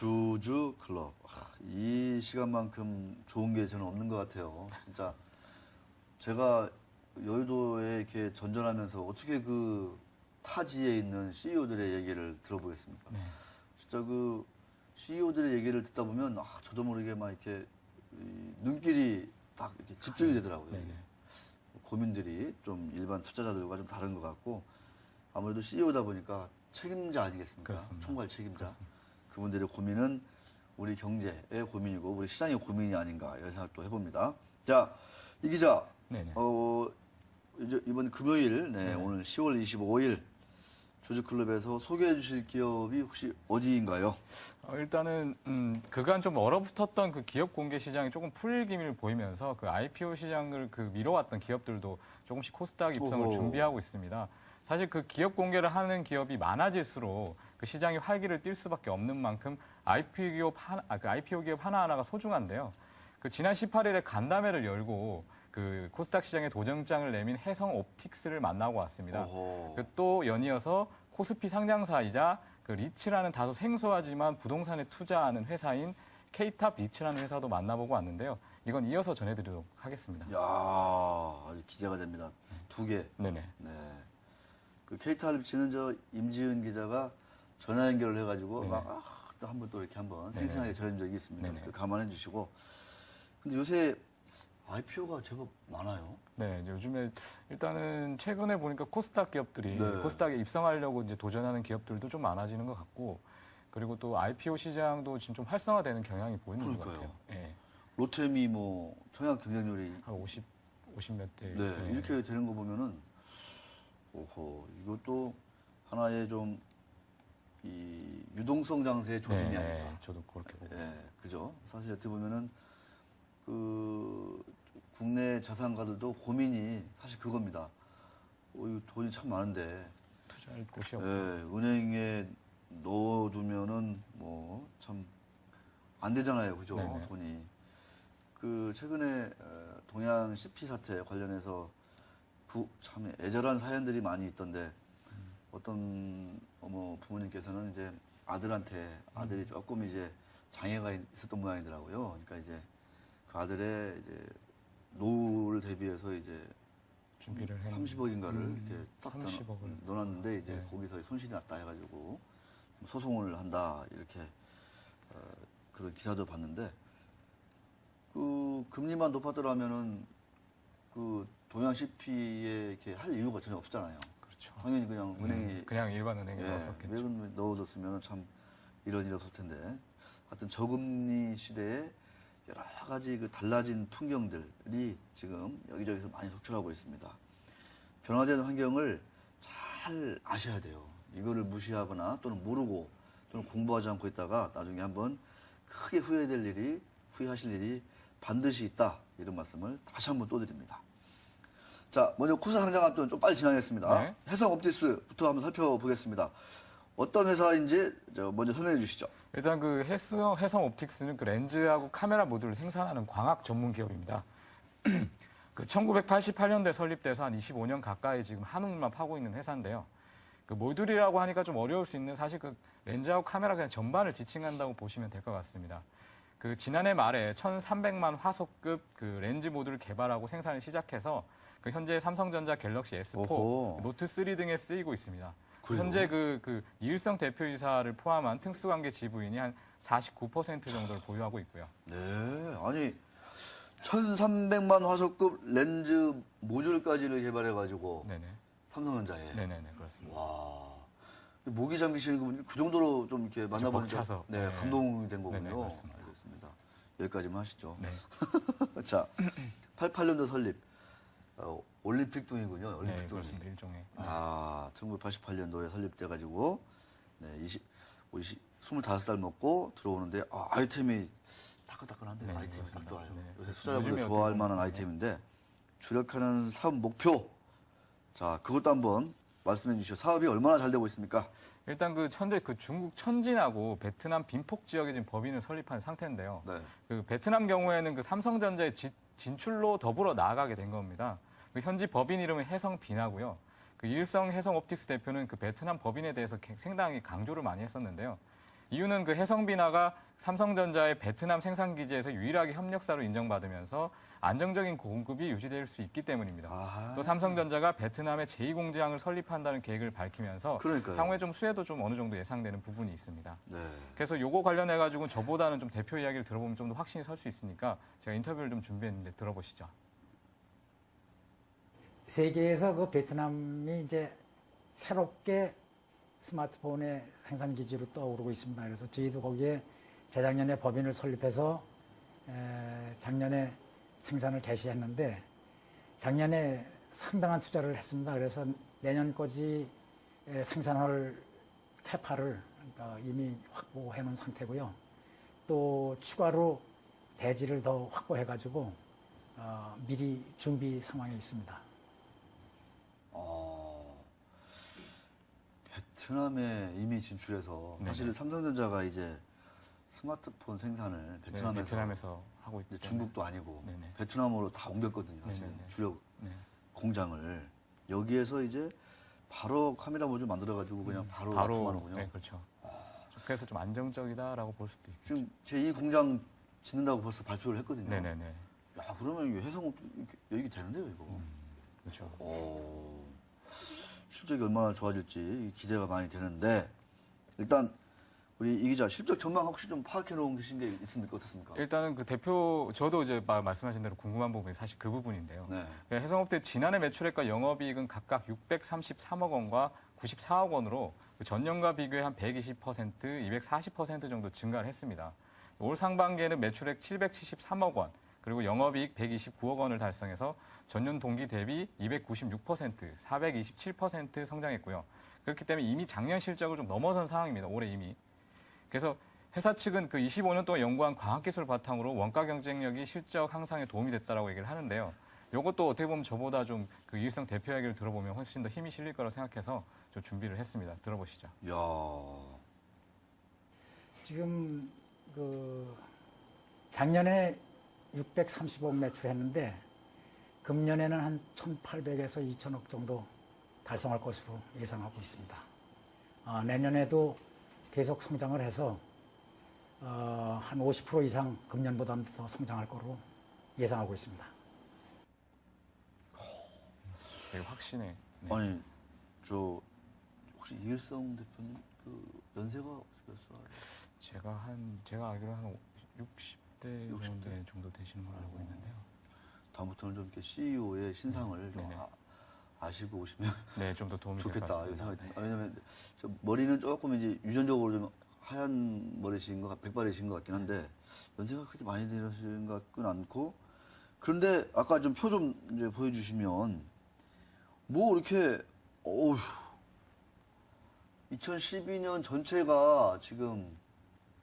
주주클럽. 이 시간만큼 좋은 게 저는 없는 것 같아요. 진짜 제가 여의도에 이렇게 전전하면서 어떻게 그 타지에 있는 CEO들의 얘기를 들어보겠습니까? 네. 진짜 그 CEO들의 얘기를 듣다 보면 저도 모르게 막 이렇게 눈길이 딱 이렇게 집중이 되더라고요. 네네. 고민들이 좀 일반 투자자들과 좀 다른 것 같고 아무래도 CEO다 보니까 책임자 아니겠습니까? 그렇습니다. 총괄 책임자. 그렇습니다. 그분들의 고민은 우리 경제의 고민이고 우리 시장의 고민이 아닌가 이런 생각도 해봅니다. 자, 이 기자, 네네. 이제 이번 금요일, 오늘 10월 25일 주주클럽에서 소개해 주실 기업이 혹시 어디인가요? 일단은 그간 좀 얼어붙었던 그 기업 공개 시장이 조금 풀릴 기미를 보이면서 그 IPO 시장을 그 미뤄왔던 기업들도 조금씩 코스닥 입성을 오호. 준비하고 있습니다. 사실 그 기업 공개를 하는 기업이 많아질수록 그 시장이 활기를 띨 수밖에 없는 만큼 IPO 기업 하나하나가 소중한데요. 그 지난 18일에 간담회를 열고 그 코스닥 시장에 도전장을 내민 해성 옵틱스를 만나고 왔습니다. 또 연이어서 코스피 상장사이자 그 리츠라는 다소 생소하지만 부동산에 투자하는 회사인 K탑 리츠라는 회사도 만나보고 왔는데요. 이건 이어서 전해드리도록 하겠습니다. 야, 아주 기대가 됩니다. 두 개. 네네. 네. 그 KTR리치는 저 임지은 기자가 전화 연결을 해가지고 네네. 막 한번 또 이렇게 한번 네네. 생생하게 전한 적이 있습니다. 네네. 감안해 주시고. 근데 요새 IPO가 제법 많아요. 네, 이제 요즘에 일단은 최근에 보니까 코스닥 기업들이 네. 코스닥에 입성하려고 이제 도전하는 기업들도 좀 많아지는 것 같고, 그리고 또 IPO 시장도 지금 좀 활성화되는 경향이 보이는 것 그러니까요. 같아요. 예. 로템이 뭐 청약 경쟁률이 한 50 몇 대. 네, 이렇게 되는 거 보면은 오호 이것도 하나의 좀 이 유동성 장세의 조짐이 네, 아닌가. 저도 그렇게 보고 있습니다. 예, 그죠. 사실 어떻게 보면은 그 국내 자산가들도 고민이 사실 그겁니다. 이거 돈이 참 많은데 투자할 곳이 예, 없고. 은행에 넣어두면은 뭐 참 안 되잖아요, 그죠? 네네. 돈이. 그 최근에 동양 CP 사태 관련해서 참 애절한 사연들이 많이 있던데 어떤 부모님께서는 이제 아들이 조금 이제 장애가 있었던 모양이더라고요. 그러니까 이제 그 아들의 이제 노후를 대비해서 이제 준비를 해 30억인가를 이렇게 딱 30억을 넣어놨는데 이제 네. 거기서 손실이 났다 해가지고 소송을 한다 이렇게 그런 기사도 봤는데 그 금리만 높았더라면은 그 동양 CP에 이렇게 할 이유가 전혀 없잖아요. 그렇죠. 당연히 그냥 은행이 그냥 일반 은행에 예, 넣었었겠죠. 외근 넣어뒀으면 참 이런 일이 없을 텐데. 하여튼 저금리 시대에 여러 가지 그 달라진 풍경들이 지금 여기저기서 많이 속출하고 있습니다. 변화된 환경을 잘 아셔야 돼요. 이거를 무시하거나 또는 모르고 또는 공부하지 않고 있다가 나중에 한번 크게 후회하실 일이 반드시 있다. 이런 말씀을 다시 한번 또 드립니다. 자, 먼저 코스닥 상장 앞둔 좀 빨리 진행하겠습니다. 네. 해성 옵티스부터 한번 살펴보겠습니다. 어떤 회사인지 먼저 설명해 주시죠. 일단 그 해성 옵틱스는 그 렌즈하고 카메라 모듈을 생산하는 광학 전문 기업입니다. 그 1988년도에 설립돼서 한 25년 가까이 지금 한우물만 파고 있는 회사인데요. 그 모듈이라고 하니까 좀 어려울 수 있는 사실 그 렌즈하고 카메라 그냥 전반을 지칭한다고 보시면 될 것 같습니다. 그 지난해 말에 1,300만 화소급 그 렌즈 모듈을 개발하고 생산을 시작해서 그 현재 삼성전자 갤럭시 S4, 오호. 노트 3 등에 쓰이고 있습니다. 그래요? 현재 그 이일성 대표이사를 포함한 특수관계 지부인이 한 49% 정도를 보유하고 있고요. 네, 아니 1,300만 화소급 렌즈 모듈까지를 개발해가지고 네네. 삼성전자에. 네네네, 그렇습니다. 와, 모기 잠기시는 거 보니까 그 정도로 좀 이렇게 만나보니까 벅차서. 네, 네. 감동이 된 거군요. 네네, 그렇습니다. 알겠습니다. 여기까지만 하시죠. 네. 자, 88년도 설립. 올림픽 둥이군요. 네, 올림픽 둥이. 그렇습니다. 일종의. 아, 1988년도에 설립돼가지고, 네, 25살 먹고 들어오는데, 아이템이 따끈따끈한데, 네, 아이템이 딱 그렇습니다. 좋아요. 네. 요새 요즘에 투자자분들 어떻게 좋아할 보면, 만한 네. 아이템인데, 주력하는 사업 목표. 자, 그것도 한번 말씀해 주시죠. 사업이 얼마나 잘 되고 있습니까? 일단 그 현재 그 중국 천진하고 베트남 빈폭 지역에 지금 법인을 설립한 상태인데요. 네. 그 베트남 경우에는 그 삼성전자의 진출로 더불어 나아가게 된 겁니다. 그 현지 법인 이름은 해성빈하고요. 그 일성 해성 옵틱스 대표는 그 베트남 법인에 대해서 상당히 강조를 많이 했었는데요. 이유는 그 해성비나가 삼성전자의 베트남 생산 기지에서 유일하게 협력사로 인정받으면서 안정적인 공급이 유지될 수 있기 때문입니다. 아하. 또 삼성전자가 베트남에 제2공장을 설립한다는 계획을 밝히면서 그러니까요. 향후에 좀 수혜도 좀 어느 정도 예상되는 부분이 있습니다. 네. 그래서 요거 관련해 가지고 저보다는 좀 대표 이야기를 들어보면 좀 더 확신이 설 수 있으니까 제가 인터뷰를 좀 준비했는데 들어보시죠. 세계에서 그 베트남이 이제 새롭게 스마트폰의 생산 기지로 떠오르고 있습니다. 그래서 저희도 거기에 재작년에 법인을 설립해서 작년에 생산을 개시했는데 작년에 상당한 투자를 했습니다. 그래서 내년까지 생산할 캐파를 이미 확보해 놓은 상태고요. 또 추가로 대지를 더 확보해가지고 미리 준비 상황에 있습니다. 베트남에 이미 진출해서 사실 네네. 삼성전자가 이제 스마트폰 생산을 베트남에서 하고 있기 이제 때문에. 중국도 아니고 네네. 베트남으로 다 옮겼거든요. 사실 네네네. 주력 네. 공장을 여기에서 이제 바로 카메라 모듈 만들어가지고 그냥 바로 납품하는군요. 네, 그렇죠. 그래서 좀 안정적이다라고 볼 수도 있고. 지금 제2 공장 짓는다고 벌써 발표를 했거든요. 네네네. 야, 그러면 이거 해성 얘기 되는데요, 이거. 그렇죠. 실적이 얼마나 좋아질지 기대가 많이 되는데 일단 우리 이 기자 실적 전망 혹시 좀 파악해 놓은 계신 게 있습니까? 어떻습니까? 일단은 그 대표 저도 이제 말씀하신 대로 궁금한 부분이 사실 그 부분인데요. 네. 해성업체 지난해 매출액과 영업이익은 각각 633억 원과 94억 원으로 그 전년과 비교해 한 120%, 240% 정도 증가를 했습니다. 올 상반기에는 매출액 773억 원, 그리고 영업이익 129억 원을 달성해서 전년 동기 대비 296%, 427% 성장했고요. 그렇기 때문에 이미 작년 실적을 좀 넘어선 상황입니다. 올해 이미. 그래서 회사 측은 그 25년 동안 연구한 과학기술 바탕으로 원가 경쟁력이 실적 향상에 도움이 됐다라고 얘기를 하는데요. 이것도 어떻게 보면 저보다 좀 그 이일성 대표 이야기를 들어보면 훨씬 더 힘이 실릴 거라고 생각해서 좀 준비를 했습니다. 들어보시죠. 이야. 지금 그 작년에 630억 매출했는데 금년에는 한 1,800에서 2,000억 정도 달성할 것으로 예상하고 있습니다. 내년에도 계속 성장을 해서 한 50% 이상 금년보다는 더 성장할 거로 예상하고 있습니다. 되게 확신해. 네. 아니 저 혹시 이일성 대표님 그 연세가 몇 살? 제가 알기로 한 60대 60대 정도 되시는 걸로 알고 있는데요. 다음부터는 좀 이렇게 CEO의 신상을 좀 네네. 아시고 오시면 네, 좀 더 도움이 될 것 좋겠다 이런 같습니다. 생각이 듭니다. 왜냐면 저 머리는 조금 이제 유전적으로 좀 하얀 머리신 것, 백발이신 것 같긴 한데 연세가 그렇게 많이 되신 것 같지는 않고 그런데 아까 좀 표 좀 이제 보여주시면 뭐 이렇게 어우 2012년 전체가 지금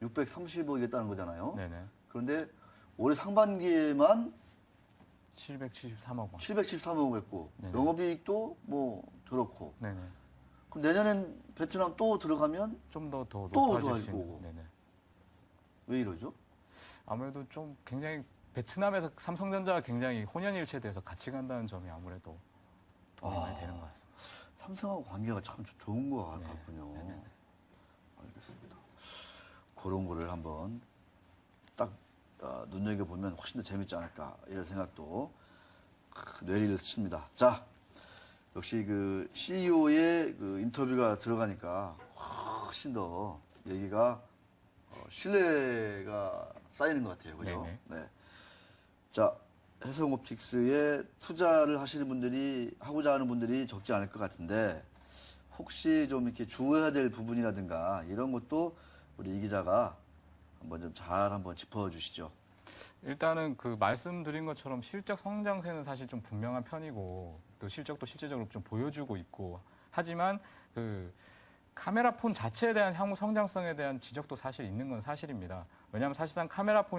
630억이었다는 거잖아요. 네네. 그런데 올해 상반기에만 773억 원. 773억 했고 네네. 영업이익도 뭐 저렇고 네네. 그럼 내년엔 베트남 또 들어가면 좀 더 또 높아질 수 좋아지고. 있는. 네네. 왜 이러죠? 아무래도 좀 굉장히 베트남에서 삼성전자가 굉장히 혼연일체돼서 같이 간다는 점이 아무래도 도움이 많이 되는 것 같습니다. 삼성하고 관계가 참 좋은 것 네. 같군요. 네네. 알겠습니다. 그런 거를 한번 딱 눈여겨보면 훨씬 더 재밌지 않을까 이런 생각도 뇌리를 스칩니다. 자, 역시 그 CEO의 그 인터뷰가 들어가니까 훨씬 더 얘기가 신뢰가 쌓이는 것 같아요. 그죠? 네네. 네. 자, 해성옵틱스에 투자를 하시는 분들이, 하고자 하는 분들이 적지 않을 것 같은데, 혹시 좀 이렇게 주의해야 될 부분이라든가, 이런 것도 우리 이 기자가 한번 좀 잘 한번 짚어주시죠. 일단은 그 말씀드린 것처럼 실적 성장세는 사실 좀 분명한 편이고 또 실적도 실제적으로 좀 보여주고 있고 하지만 그 카메라 폰 자체에 대한 향후 성장성에 대한 지적도 사실 있는 건 사실입니다. 왜냐하면 사실상 카메라가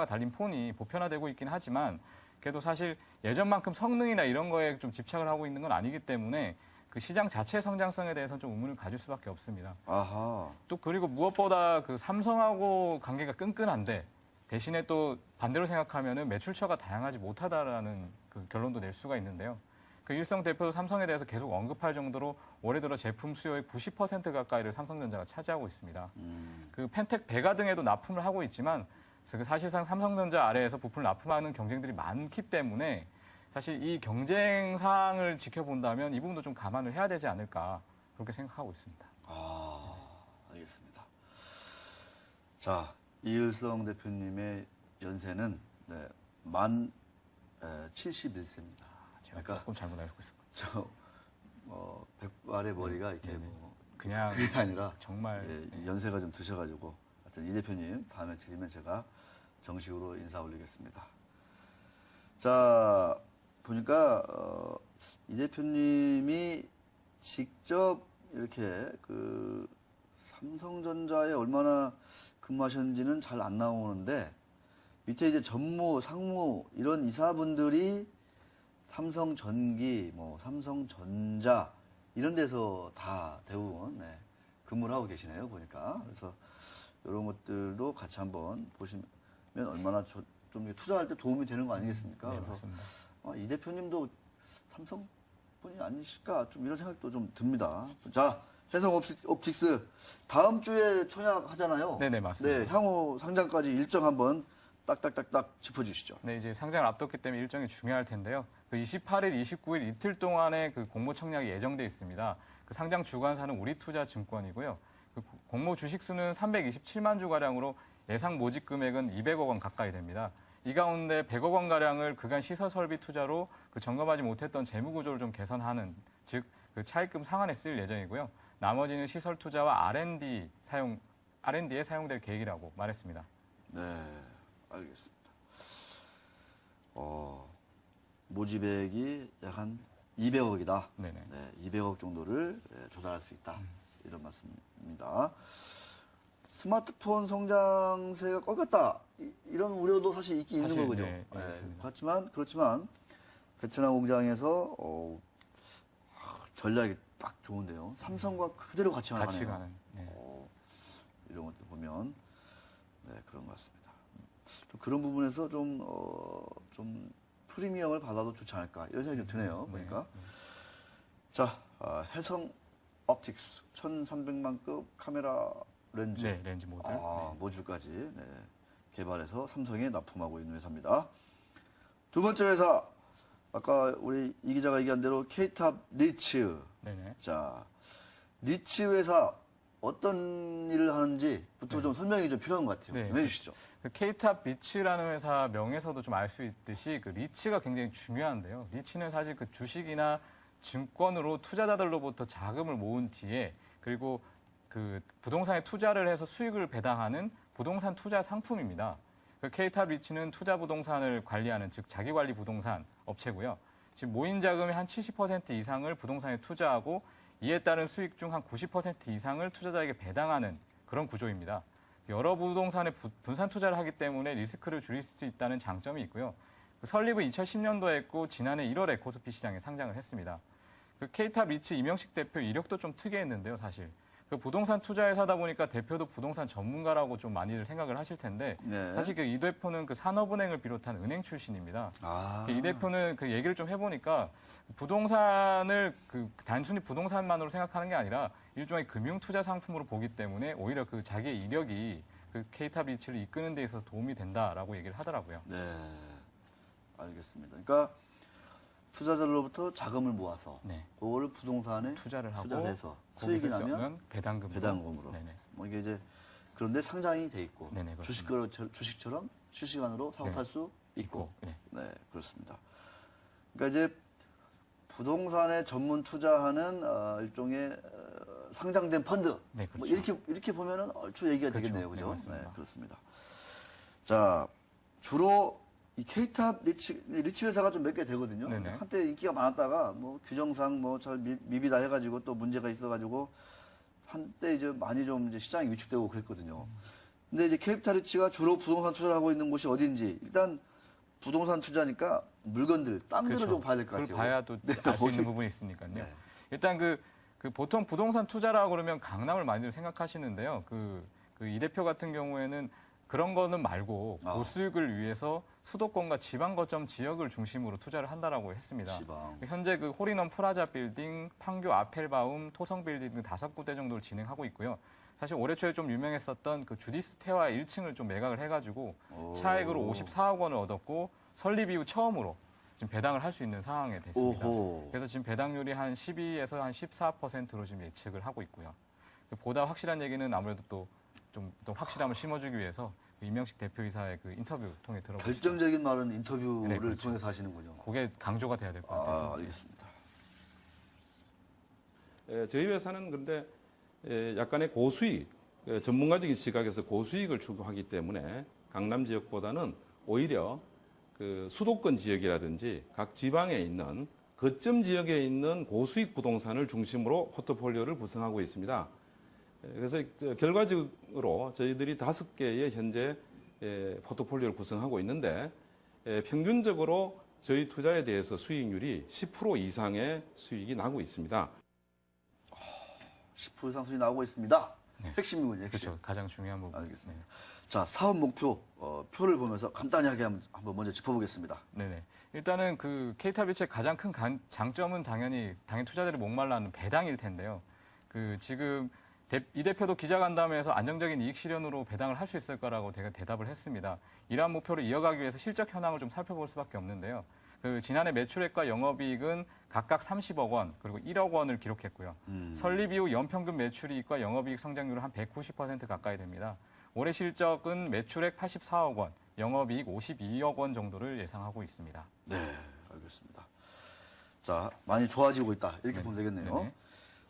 달린 폰이 보편화되고 있긴 하지만 그래도 사실 예전만큼 성능이나 이런 거에 좀 집착을 하고 있는 건 아니기 때문에 그 시장 자체의 성장성에 대해서는 좀 의문을 가질 수밖에 없습니다. 아하. 또 그리고 무엇보다 그 삼성하고 관계가 끈끈한데 대신에 또 반대로 생각하면은 매출처가 다양하지 못하다라는 그 결론도 낼 수가 있는데요. 그 일성 대표도 삼성에 대해서 계속 언급할 정도로 올해 들어 제품 수요의 90% 가까이를 삼성전자가 차지하고 있습니다. 그 펜텍, 베가 등에도 납품을 하고 있지만 그 사실상 삼성전자 아래에서 부품을 납품하는 경쟁들이 많기 때문에 사실 이 경쟁 사항을 지켜본다면 이 부분도 좀 감안을 해야 되지 않을까 그렇게 생각하고 있습니다. 알겠습니다. 자, 이일성 대표님의 연세는 만 71세입니다. 제가 그러니까 조금 잘못 알고 있었군요. 백발의 머리가 이렇게 네네. 뭐 그냥 그게 아니라 정말 연세가 좀 드셔가지고 하여튼 이 대표님 다음에 드리면 제가 정식으로 인사 올리겠습니다. 자, 보니까 이 대표님이 직접 이렇게 그 삼성전자에 얼마나 근무하셨는지는 잘 안 나오는데 밑에 이제 전무, 상무 이런 이사분들이 삼성전기, 뭐 삼성전자 이런 데서 다 대부분 근무를 하고 계시네요. 보니까 그래서 이런 것들도 같이 한번 보시면 얼마나 좀 투자할 때 도움이 되는 거 아니겠습니까? 네, 그래서 맞습니다. 이 대표님도 삼성 분이 아니실까 좀 이런 생각도 좀 듭니다. 자, 해성 옵틱스 다음 주에 청약하잖아요. 네네, 맞습니다. 네, 향후 상장까지 일정 한번 딱딱딱딱 짚어주시죠. 네, 이제 상장을 앞뒀기 때문에 일정이 중요할 텐데요. 그 28일, 29일 이틀 동안에 그 공모 청약이 예정돼 있습니다. 그 상장 주관사는 우리투자증권이고요. 그 공모 주식 수는 327만 주 가량으로 예상 모집 금액은 200억 원 가까이 됩니다. 이 가운데 100억 원 가량을 그간 시설 설비 투자로 그 점검하지 못했던 재무 구조를 좀 개선하는, 즉 그 차입금 상환에 쓸 예정이고요. 나머지는 시설 투자와 R&D에 사용될 계획이라고 말했습니다. 네, 알겠습니다. 모집액이 약 한 200억이다. 네네. 네, 200억 정도를 조달할 수 있다. 이런 말씀입니다. 스마트폰 성장세가 꺾였다. 이런 우려도 사실 있긴 있는 사실, 거죠. 네, 알겠습니다. 그렇지만 베트남 공장에서 전략이 딱 좋은데요. 삼성과 그대로 같이 같이 가네요. 가는. 네. 이런 것들 보면 그런 것 같습니다. 좀 그런 부분에서 좀 프리미엄을 받아도 좋지 않을까 이런 생각이 좀 드네요. 보니까. 자, 해성 옵틱스 1300만급 카메라 렌즈. 네, 렌즈 모듈. 모듈까지 개발해서 삼성에 납품하고 있는 회사입니다. 두 번째 회사, 아까 우리 이 기자가 얘기한 대로 K탑 리츠. 네네. 자, 리츠 회사 어떤 일을 하는지부터 좀 설명이 좀 필요한 것 같아요. 네. 좀 해주시죠. 그 K탑 리츠라는 회사 명에서도 좀 알 수 있듯이 그 리츠가 굉장히 중요한데요. 리츠는 사실 그 주식이나 증권으로 투자자들로부터 자금을 모은 뒤에 그리고 그 부동산에 투자를 해서 수익을 배당하는 부동산 투자 상품입니다. 그 K탑 리츠는 투자 부동산을 관리하는 즉 자기관리 부동산 업체고요. 지금 모인 자금의 한 70% 이상을 부동산에 투자하고 이에 따른 수익 중 한 90% 이상을 투자자에게 배당하는 그런 구조입니다. 여러 부동산에 분산 투자를 하기 때문에 리스크를 줄일 수 있다는 장점이 있고요. 그 설립은 2010년도에 했고 지난해 1월에 코스피 시장에 상장을 했습니다. 그 K탑 리츠 이명식 대표 이력도 좀 특이했는데요, 사실. 그 부동산 투자 회사다 보니까 대표도 부동산 전문가라고 좀 많이들 생각을 하실 텐데 네. 사실 그 이 대표는 그 산업은행을 비롯한 은행 출신입니다. 이 대표는 그 얘기를 좀 해보니까 부동산을 그 단순히 부동산만으로 생각하는 게 아니라 일종의 금융 투자 상품으로 보기 때문에 오히려 그 자기의 이력이 그 K탑 리츠를 이끄는 데 있어서 도움이 된다라고 얘기를 하더라고요. 네, 알겠습니다. 그러니까 투자자들로부터 자금을 모아서 네. 그거를 부동산에 투자를 하고 투자해서 수익이 거기서 나면 쓰는 배당금으로. 네네. 뭐 이게 이제 그런데 상장이 돼 있고 네네, 그렇습니다. 주식처럼 실시간으로 사고 팔 수 있고. 네. 네, 그렇습니다. 그러니까 이제 부동산에 전문 투자하는 일종의 상장된 펀드. 네, 뭐 그렇죠. 이렇게 보면은 얼추 얘기가 그렇죠. 되겠네요, 네, 그죠? 맞습니다. 그렇습니다. 자, 주로 이 K탑 리츠 회사가 좀 몇 개 되거든요. 네네. 한때 인기가 많았다가 뭐 규정상 뭐 잘 미비다 해가지고 또 문제가 있어가지고 한때 이제 많이 좀 이제 시장이 위축되고 그랬거든요. 근데 이제 K탑 리츠가 주로 부동산 투자를 하고 있는 곳이 어딘지 일단 부동산 투자니까 물건들, 땅들을 그렇죠. 좀 봐야 될 것 그걸 같아요. 봐야 또 알 수 있는 부분이 있으니까요. 네. 일단 그 보통 부동산 투자라고 그러면 강남을 많이들 생각하시는데요. 이 대표 같은 경우에는 그런 거는 말고 아. 고수익을 위해서 수도권과 지방 거점 지역을 중심으로 투자를 한다라고 했습니다. 지방. 현재 그 홀인원 프라자 빌딩, 판교 아펠바움, 토성 빌딩 등 5군데 정도를 진행하고 있고요. 사실 올해 초에 좀 유명했었던 그 주디스 태화 1층을 좀 매각을 해가지고 차액으로 54억 원을 얻었고 설립 이후 처음으로 지금 배당을 할 수 있는 상황에 됐습니다. 오호. 그래서 지금 배당률이 한 12에서 한 14%로 지금 예측을 하고 있고요. 보다 확실한 얘기는 아무래도 또 좀 확실함을 심어주기 위해서 이명식 대표이사의 그 인터뷰 통해 들어보시죠. 결정적인 말은 인터뷰를 네, 그렇죠. 통해서 하시는군요. 그게 강조가 돼야 될 것 같아서. 알겠습니다. 저희 회사는 그런데 약간의 고수익, 전문가적인 시각에서 고수익을 추구하기 때문에 강남 지역보다는 오히려 그 수도권 지역이라든지 각 지방에 있는 거점 지역에 있는 고수익 부동산을 중심으로 포트폴리오를 구성하고 있습니다. 그래서 결과적으로 저희들이 5개의 현재 포트폴리오를 구성하고 있는데 평균적으로 저희 투자에 대해서 수익률이 10% 이상의 수익이 나고 있습니다. 10% 이상 수익이 나오고 있습니다. 핵심이군요, 핵심. 그렇죠. 가장 중요한 부분. 알겠습니다. 자, 사업 목표, 표를 보면서 간단하게 한번 먼저 짚어보겠습니다. 네네. 일단은 그 K탑비치의 가장 큰 장점은 당연히 투자자들이 목말라하는 배당일 텐데요. 그 지금 이 대표도 기자간담회에서 안정적인 이익 실현으로 배당을 할 수 있을 거라고 대답을 했습니다. 이러한 목표를 이어가기 위해서 실적 현황을 좀 살펴볼 수밖에 없는데요. 그 지난해 매출액과 영업이익은 각각 30억 원 그리고 1억 원을 기록했고요. 설립 이후 연평균 매출이익과 영업이익 성장률은 한 190% 가까이 됩니다. 올해 실적은 매출액 84억 원, 영업이익 52억 원 정도를 예상하고 있습니다. 네, 알겠습니다. 자, 많이 좋아지고 있다. 이렇게 보면 되겠네요. 네네.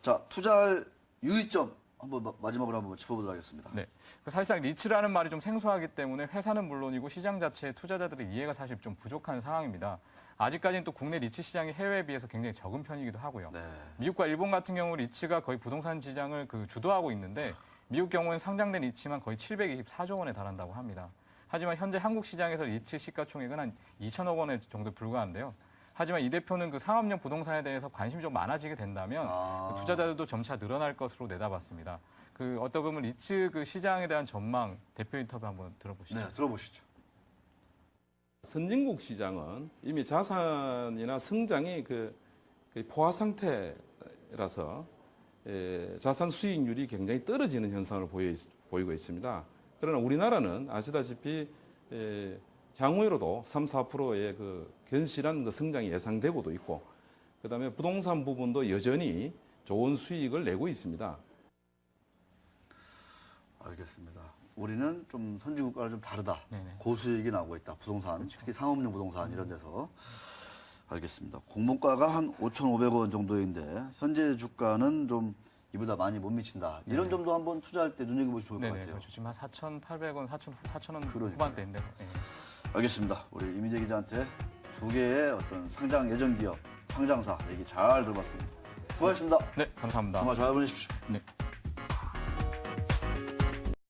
자, 투자할 유의점 한번 마지막으로 한번 짚어보도록 하겠습니다. 네. 사실상 리츠라는 말이 좀 생소하기 때문에 회사는 물론이고 시장 자체의 투자자들의 이해가 사실 좀 부족한 상황입니다. 아직까지는 또 국내 리츠 시장이 해외에 비해서 굉장히 적은 편이기도 하고요. 네. 미국과 일본 같은 경우 리츠가 거의 부동산 시장을 주도하고 있는데 미국 경우는 상장된 리츠만 거의 724조 원에 달한다고 합니다. 하지만 현재 한국 시장에서 리츠 시가총액은 한 2천억 원에 정도 불과한데요. 하지만 이 대표는 그 상업용 부동산에 대해서 관심이 좀 많아지게 된다면 그 투자자들도 점차 늘어날 것으로 내다봤습니다. 그 어떻게 보면 리츠 그 시장에 대한 전망 대표 인터뷰 한번 들어보시죠. 네, 들어보시죠. 선진국 시장은 이미 자산이나 성장이 그 포화 상태라서 자산 수익률이 굉장히 떨어지는 현상을 보이고 있습니다. 그러나 우리나라는 아시다시피 향후에로도 3, 4%의 그 견실한 그 성장이 예상되고도 있고, 그다음에 부동산 부분도 여전히 좋은 수익을 내고 있습니다. 알겠습니다. 우리는 좀 선진국과는 좀 다르다. 네네. 고수익이 나오고 있다. 부동산, 특히 상업용 부동산 이런 데서. 알겠습니다. 공모가가 한 5,500원 정도인데 현재 주가는 좀 이보다 많이 못 미친다. 이런 점도 한번 투자할 때 눈여겨보시면 좋을 것 네네. 같아요. 그렇죠. 지금 한 4,800원, 4,000원 그러니까요. 후반대인데. 네. 알겠습니다. 우리 이민재 기자한테 2개의 어떤 상장 예정 기업, 상장사 얘기 잘 들어봤습니다. 수고하셨습니다. 네, 감사합니다. 주말 잘 보내십시오. 네.